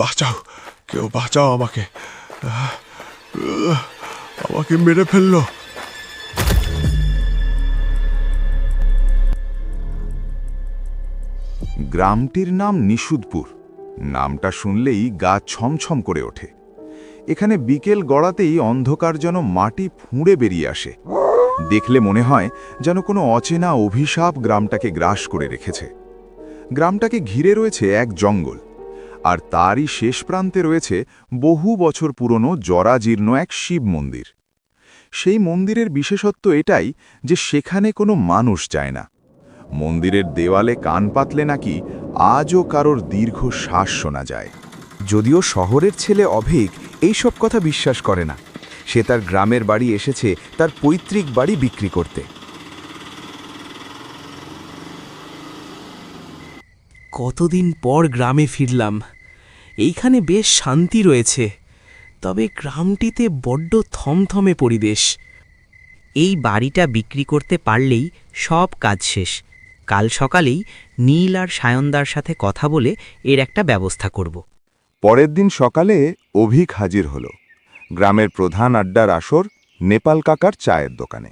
বাঁচাও, কেউ বাঁচাও আমাকে, আমাকে মেরে ফেললো। গ্রামটির নাম নিশুদপুর। নামটা শুনলেই গা ছমছম করে ওঠে। এখানে বিকেল গড়াতেই অন্ধকার যেন মাটি ফুঁড়ে বেরিয়ে আসে। দেখলে মনে হয় যেন কোনো অচেনা অভিশাপ গ্রামটাকে গ্রাস করে রেখেছে। গ্রামটাকে ঘিরে রয়েছে এক জঙ্গল, আর তারই শেষ প্রান্তে রয়েছে বহু বছর পুরনো জরাজীর্ণ এক শিব মন্দির। সেই মন্দিরের বিশেষত্ব এটাই যে সেখানে কোনো মানুষ যায় না। মন্দিরের দেওয়ালে কান পাতলে নাকি আজও কারোর দীর্ঘ শ্বাস শোনা যায়। যদিও শহরের ছেলে অভিক এইসব কথা বিশ্বাস করে না। সে তার গ্রামের বাড়ি এসেছে তার পৈতৃক বাড়ি বিক্রি করতে। কতদিন পর গ্রামে ফিরলাম। এইখানে বেশ শান্তি রয়েছে, তবে গ্রামটিতে বড্ড থমথমে পরিবেশ। এই বাড়িটা বিক্রি করতে পারলেই সব কাজ শেষ। কাল সকালেই নীল আর সায়নদার সাথে কথা বলে এর একটা ব্যবস্থা করব। পরের দিন সকালে অভিক হাজির হল গ্রামের প্রধান আড্ডার আসর নেপাল কাকার চায়ের দোকানে।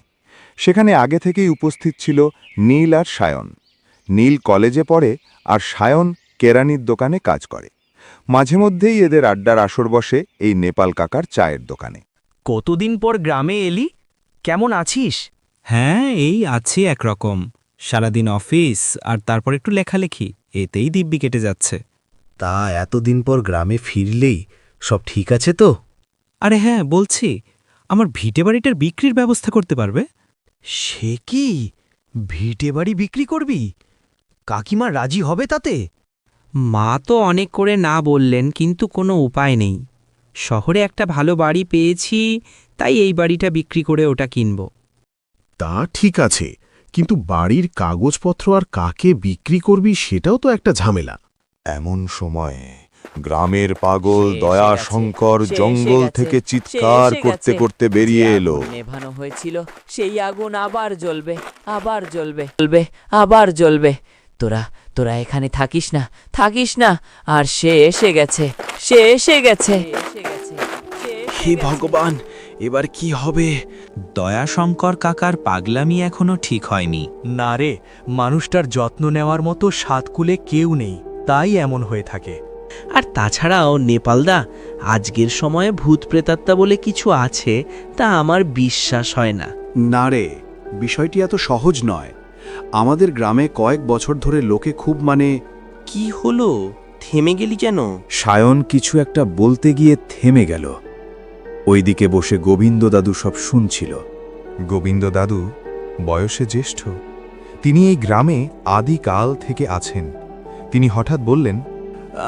সেখানে আগে থেকেই উপস্থিত ছিল নীল আর সায়ন। নীল কলেজে পড়ে আর সায়ন কেরানির দোকানে কাজ করে। মাঝে মধ্যেই এদের আড্ডার আসর বসে এই নেপাল কাকার চায়ের দোকানে। কতদিন পর গ্রামে এলি, কেমন আছিস? হ্যাঁ, এই আছি একরকম। সারাদিন অফিস আর তারপর একটু লেখালেখি, এতেই দিব্যি কেটে যাচ্ছে। তা এতদিন পর গ্রামে ফিরলেই সব ঠিক আছে তো? আরে হ্যাঁ, বলছি আমার ভিটে বাড়িটার বিক্রির ব্যবস্থা করতে পারবে? সে কি, ভিটে বাড়ি বিক্রি করবি? কাকিমা রাজি হবে তাতে? মা তো অনেক করে না বললেন, কিন্তু কোনো উপায় নেই। শহরে একটা ভালো বাড়ি পেয়েছি, তাই এই বাড়িটা বিক্রি করে ওটা কিনব। তা ঠিক আছে, কিন্তু বাড়ির কাগজপত্র আর কাকে বিক্রি করবি সেটাও তো একটা ঝামেলা। এমন সময়ে গ্রামের পাগল দয়াশঙ্কর জঙ্গল থেকে চিৎকার করতে করতে বেরিয়ে এলো। নেভানো হয়েছিল সেই আগুন আবার জ্বলবে, আবার জ্বলবে, জ্বলবে, আবার জ্বলবে। তোরা তোরা এখানে থাকিস না, থাকিস না। আর সে এসে গেছে, সে এসে গেছে। হে ভগবান, এবার কি হবে? দয়াশঙ্কর কাকার পাগলামি এখনো ঠিক হয়নি। না রে, মানুষটার যত্ন নেওয়ার মতো সাতকুলে কেউ নেই, তাই এমন হয়ে থাকে। আর তাছাড়াও নেপালদা, আজকের সময়ে ভূত প্রেতাত্মা বলে কিছু আছে, তা আমার বিশ্বাস হয় না। না রে, বিষয়টি এত সহজ নয়। আমাদের গ্রামে কয়েক বছর ধরে লোকে খুব কি হলো, থেমে গেলি কেন? সায়ন কিছু একটা বলতে গিয়ে থেমে গেল। ওইদিকে বসে গোবিন্দ দাদু সব শুনছিল। গোবিন্দ দাদু বয়সে জ্যেষ্ঠ, তিনি এই গ্রামে আদিকাল থেকে আছেন। তিনি হঠাৎ বললেন,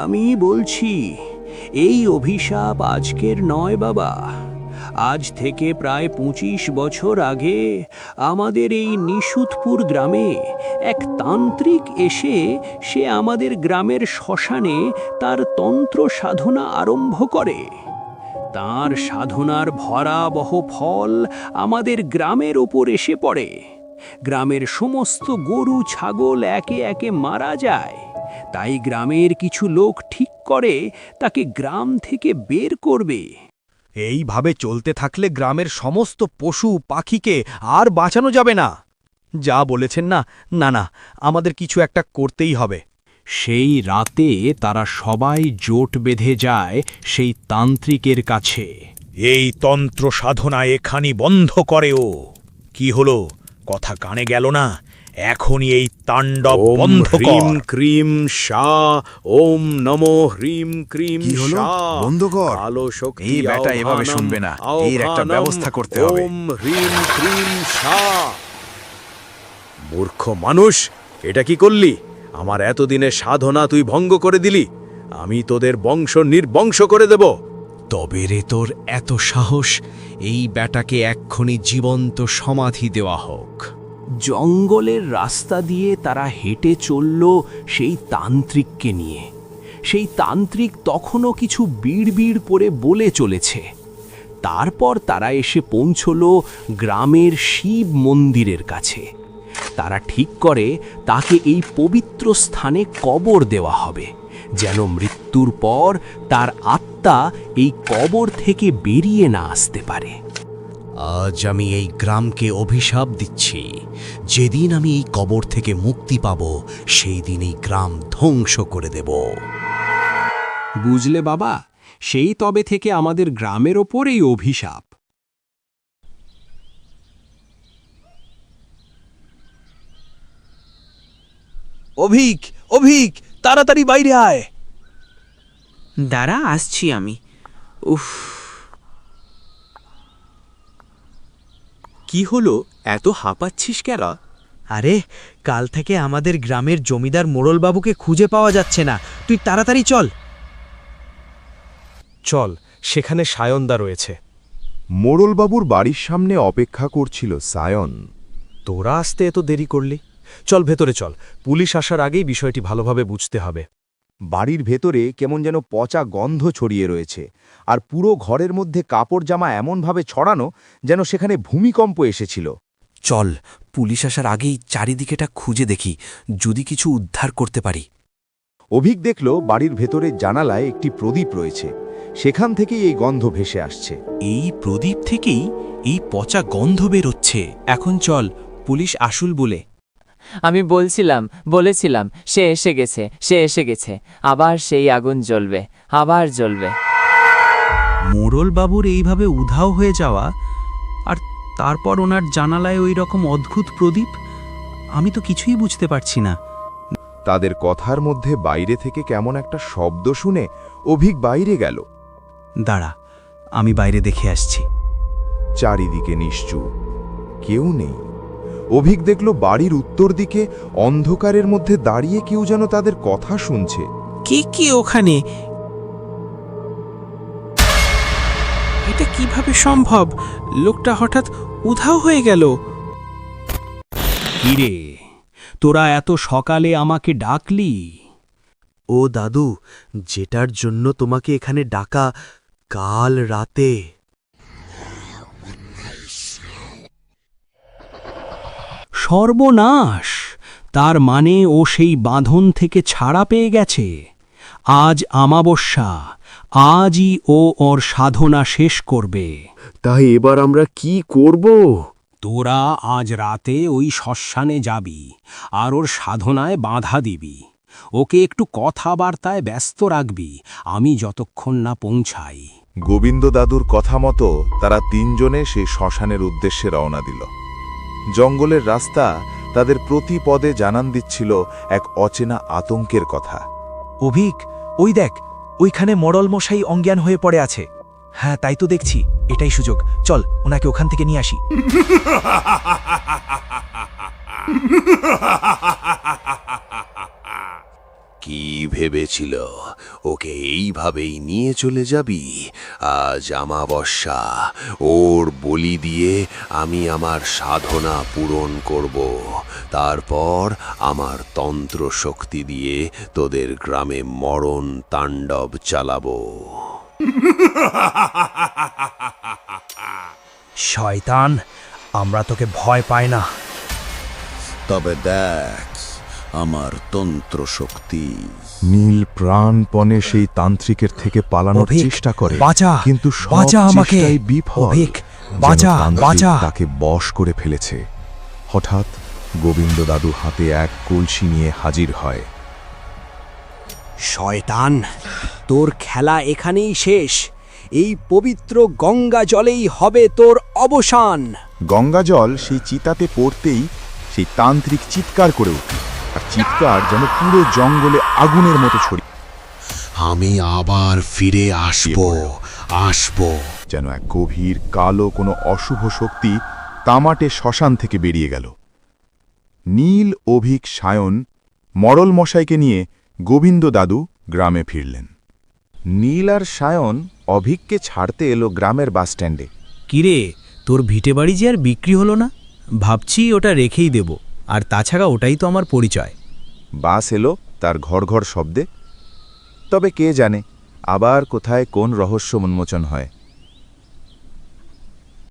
আমি বলছি, এই অভিশাপ আজকের নয় বাবা। আজ থেকে প্রায় ২৫ বছর আগে আমাদের এই নিশুদপুর গ্রামে এক তান্ত্রিক এসে সে আমাদের গ্রামের শ্মশানে তার তন্ত্র সাধনা আরম্ভ করে। তার সাধনার ভয়াবহ ফল আমাদের গ্রামের ওপর এসে পড়ে। গ্রামের সমস্ত গরু ছাগল একে একে মারা যায়। তাই গ্রামের কিছু লোক ঠিক করে তাকে গ্রাম থেকে বের করবে। এইভাবে চলতে থাকলে গ্রামের সমস্ত পশু পাখিকে আর বাঁচানো যাবে না। যা বলেছেন না, না না, আমাদের কিছু একটা করতেই হবে। সেই রাতে তারা সবাই জোট বেঁধে যায় সেই তান্ত্রিকের কাছে। এই তন্ত্র সাধনা এখানি বন্ধ করে ও। কি হলো, কথা কানে গেল না? এখনই এই তাণ্ডব বন্ধ কর। ক্রিম শা, ওম নমো হ্রিম ক্রিম শা। বন্ধ কর। আলো শক্তি এই ব্যাটা এভাবে শুনবে না, এর একটা ব্যবস্থা করতে হবে। ওম হ্রিম ক্রিম শা। মূর্খ মানুষ, এটা কি করলি? আমার এতদিনের সাধনা তুই ভঙ্গ করে দিলি। আমি তোদের বংশ নির্বংশ করে দেব। তবে রে তোর এত সাহস, এই ব্যাটাকে এক্ষুনি জীবন্ত সমাধি দেওয়া হোক। জঙ্গলের রাস্তা দিয়ে তারা হেঁটে চলল সেই তান্ত্রিককে নিয়ে। সেই তান্ত্রিক তখনও কিছু বিড়বিড় করে বলে চলেছে। তারপর তারা এসে পৌঁছল গ্রামের শিব মন্দিরের কাছে। তারা ঠিক করে তাকে এই পবিত্র স্থানে কবর দেওয়া হবে, যেন মৃত্যুর পর তার আত্মা এই কবর থেকে বেরিয়ে না আসতে পারে। আজ আমি এই গ্রামকে অভিশাপ দিচ্ছি, যেদিন আমি এই কবর থেকে মুক্তি পাব সেই দিন এই গ্রাম ধ্বংস করে দেব। বুঝলে বাবা, সেই তবে থেকে আমাদের গ্রামের ওপর এই অভিশাপ। অভিক, অভিক, তাড়াতাড়ি বাইরে আয়। দাঁড়া, আসছি আমি। উফ, কি হলো, এত হাঁপাচ্ছিস কেন? আরে, কাল থেকে আমাদের গ্রামের জমিদার মোড়লবাবুকে খুঁজে পাওয়া যাচ্ছে না। তুই তাড়াতাড়ি চল। চল, সেখানে সায়নদা রয়েছে। মোড়লবাবুর বাড়ির সামনে অপেক্ষা করছিল সায়ন। তোরা আসতে এত দেরি করলি? চল ভেতরে চল, পুলিশ আসার আগেই বিষয়টি ভালোভাবে বুঝতে হবে। বাড়ির ভেতরে কেমন যেন পচা গন্ধ ছড়িয়ে রয়েছে, আর পুরো ঘরের মধ্যে কাপড় জামা এমনভাবে ছড়ানো যেন সেখানে ভূমিকম্প এসেছিল। চল, পুলিশ আসার আগেই চারিদিকেটা খুঁজে দেখি, যদি কিছু উদ্ধার করতে পারি। অভিক দেখল বাড়ির ভেতরে জানালায় একটি প্রদীপ রয়েছে, সেখান থেকেই এই গন্ধ ভেসে আসছে। এই প্রদীপ থেকেই এই পচা গন্ধ বেরোচ্ছে। এখন চল, পুলিশ আসুল বলে। আমি বলেছিলাম সে এসে গেছে। আবার সেই আগুন জ্বলবে, আবার জ্বলবে। মোড়লবাবুর এইভাবে উধাও হয়ে যাওয়া, আর তারপর ওনার জানালায় ওই রকম অদ্ভুত প্রদীপ, আমি তো কিছুই বুঝতে পারছি না। তাদের কথার মধ্যে বাইরে থেকে কেমন একটা শব্দ শুনে অভিক বাইরে গেল। দাঁড়া, আমি বাইরে দেখে আসছি। চারিদিকে নিশ্চুপ, কেউ নেই। অভিক দেখল বাড়ির উত্তর দিকে অন্ধকারের মধ্যে দাঁড়িয়ে কেউ যেন তাদের কথা শুনছে। কে ওখানে? এটা কিভাবে সম্ভব? লোকটা হঠাৎ উধাও হয়ে গেল। কিরে, তোরা এত সকালে আমাকে ডাকলি? ও দাদু, যেটার জন্য তোমাকে এখানে ডাকা, কাল রাতে। সর্বনাশ! তার মানে ও সেই বাঁধন থেকে ছাড়া পেয়ে গেছে। আজ আমাবস্যা, আজই ও ওর সাধনা শেষ করবে। তাই এবার আমরা কি করব? তোরা আজ রাতে ওই শ্মশানে যাবি আর ওর সাধনায় বাধা দিবি। ওকে একটু কথাবার্তায় ব্যস্ত রাখবি, আমি যতক্ষণ না পৌঁছাই। গোবিন্দ দাদুর কথা মতো তারা তিনজনে সেই শ্মশানের উদ্দেশ্যে রওনা দিল। জঙ্গলের রাস্তা তাদের প্রতি পদে জানান দিচ্ছিল এক অচেনা আতঙ্কের কথা। অভিক, ওই দেখ, ওইখানে মোড়ল মশাই অজ্ঞান হয়ে পড়ে আছে। হ্যাঁ, তাই তো দেখছি, এটাই সুযোগ। চল, ওনাকে ওখান থেকে নিয়ে আসি। কি ভেবেছিল ওকে এইভাবেই নিয়ে চলে যাবি? আজ আমাবস্যা, ওর বলি দিয়ে আমি আমার সাধনা পূরণ করব। তারপর আমার তন্ত্র শক্তি দিয়ে তোদের গ্রামে মরণ তাণ্ডব চালাবো। শয়তান, আমরা তোকে ভয় পাই না। তবে দেখ আমার তন্ত্র শক্তি। নীল প্রাণপণে সেই তান্ত্রিকের থেকে পালানোর অভিক, চেষ্টা করে, বাঁচা, কিন্তু সব বাঁচা আমাকে। চেষ্টাই বিফল। অভিক, যেন বাঁচা, তান্ত্রিক বাঁচা। তাকে বশ করে ফেলেছে। হঠাৎ গোবিন্দ দাদু হাতে এক কলসি নিয়ে হাজির হয়। শয়তান, তোর খেলা এখানেই শেষ। এই পবিত্র গঙ্গা জলেই হবে তোর অবসান। গঙ্গাজল সেই চিতাতে পড়তেই সেই তান্ত্রিক চিৎকার করে উঠল, আর চিৎকার যেন পুরো জঙ্গলে আগুনের মতো ছড়িয়ে। আমি আবার ফিরে আসবো। যেন এক গভীর কালো কোনো অশুভ শক্তি তামাটে শ্মশান থেকে বেরিয়ে গেল। নীল, অভিক, সায়ন মরল মশাইকে নিয়ে গোবিন্দ দাদু গ্রামে ফিরলেন। নীল আর সায়ন অভিককে ছাড়তে এলো গ্রামের বাসস্ট্যান্ডে। কিরে, তোর ভিটে বাড়ি যে আর বিক্রি হলো না? ভাবছি ওটা রেখেই দেব, আর তাছাড়া ওটাই তো আমার পরিচয়। বাস এলো তার ঘর ঘর শব্দে। তবে কে জানে আবার কোথায় কোন রহস্য উন্মোচন হয়।